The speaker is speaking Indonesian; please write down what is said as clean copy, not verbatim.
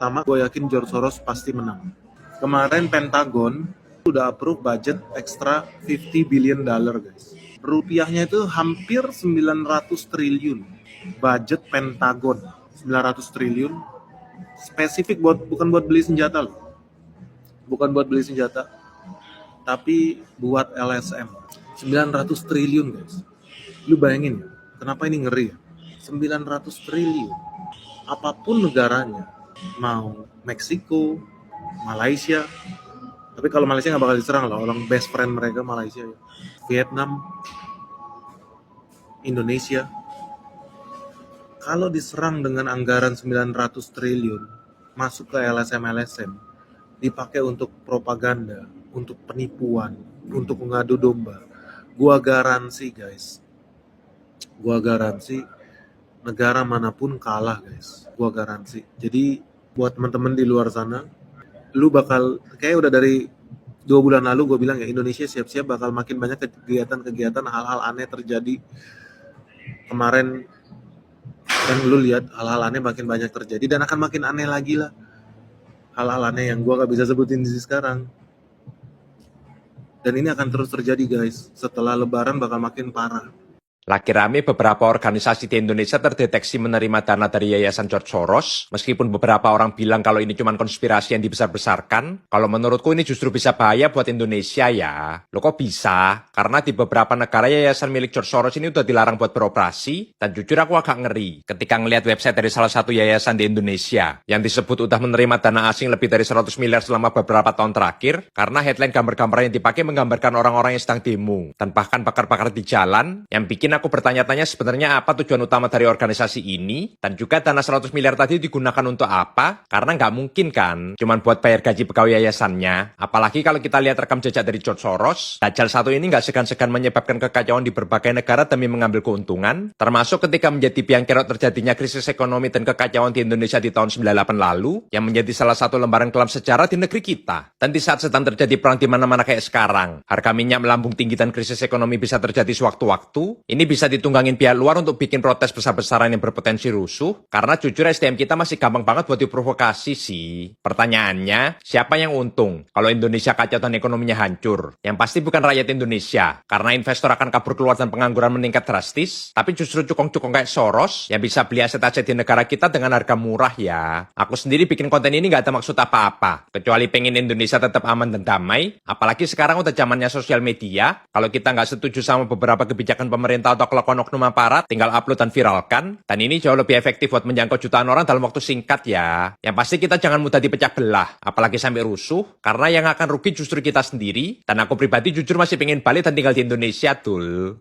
Pertama, gue yakin George Soros pasti menang. Kemarin Pentagon udah approve budget ekstra 50 billion dollar, guys. Rupiahnya itu hampir 900 triliun. Budget Pentagon 900 triliun. Spesifik bukan buat beli senjata loh. Bukan buat beli senjata, tapi buat LSM. 900 triliun, guys. Lu bayangin, kenapa ini ngeri ya? 900 triliun. Apapun negaranya, mau Meksiko, Malaysia, tapi kalau Malaysia nggak bakal diserang lah, orang best friend mereka Malaysia ya. Vietnam, Indonesia, kalau diserang dengan anggaran 900 triliun, masuk ke LSM, dipakai untuk propaganda, untuk penipuan, untuk mengadu domba, gua garansi guys, negara manapun kalah guys, gua garansi. Jadi buat teman-teman di luar sana, lu bakal kayak udah dari 2 bulan lalu gue bilang ya, Indonesia siap-siap bakal makin banyak kegiatan-kegiatan, hal-hal aneh terjadi. Kemarin kan lu lihat hal-hal aneh makin banyak terjadi dan akan makin aneh lagi lah. Hal-hal aneh yang gue gak bisa sebutin di sekarang. Dan ini akan terus terjadi guys. Setelah lebaran bakal makin parah. Lagi rame beberapa organisasi di Indonesia terdeteksi menerima dana dari Yayasan George Soros, meskipun beberapa orang bilang kalau ini cuma konspirasi yang dibesar-besarkan. Kalau menurutku ini justru bisa bahaya buat Indonesia ya. Loh kok bisa? Karena di beberapa negara yayasan milik George Soros ini udah dilarang buat beroperasi, dan jujur aku agak ngeri ketika ngelihat website dari salah satu yayasan di Indonesia yang disebut udah menerima dana asing lebih dari 100 miliar selama beberapa tahun terakhir, karena headline gambar-gambar yang dipakai menggambarkan orang-orang yang sedang demo, dan bahkan bakar-bakar di jalan, yang bikin aku bertanya-tanya sebenarnya apa tujuan utama dari organisasi ini, dan juga dana 100 miliar tadi digunakan untuk apa, karena nggak mungkin kan cuman buat bayar gaji pegawai yayasannya. Apalagi kalau kita lihat rekam jejak dari George Soros, Dajjal satu ini nggak segan-segan menyebabkan kekacauan di berbagai negara demi mengambil keuntungan, termasuk ketika menjadi biang kerok terjadinya krisis ekonomi dan kekacauan di Indonesia di tahun 98 lalu, yang menjadi salah satu lembaran kelam sejarah di negeri kita. Dan di saat sedang terjadi perang di mana-mana kayak sekarang, harga minyak melambung tinggi dan krisis ekonomi bisa terjadi sewaktu-waktu, ini bisa ditunggangin pihak luar untuk bikin protes besar-besaran yang berpotensi rusuh, karena jujur SDM kita masih gampang banget buat diprovokasi sih. Pertanyaannya, siapa yang untung kalau Indonesia kacau dan ekonominya hancur? Yang pasti bukan rakyat Indonesia, karena investor akan kabur keluar dan pengangguran meningkat drastis, tapi justru cukong-cukong kayak Soros yang bisa beli aset-aset di negara kita dengan harga murah ya. Aku sendiri bikin konten ini nggak ada maksud apa-apa, kecuali pengen Indonesia tetap aman dan damai, apalagi sekarang udah zamannya sosial media. Kalau kita nggak setuju sama beberapa kebijakan pemerintah atau oknum aparat, tinggal upload dan viralkan, dan ini jauh lebih efektif buat menjangkau jutaan orang dalam waktu singkat ya. Yang pasti kita jangan mudah dipecah belah, apalagi sampai rusuh, karena yang akan rugi justru kita sendiri, dan aku pribadi jujur masih pengen balik dan tinggal di Indonesia, Dul.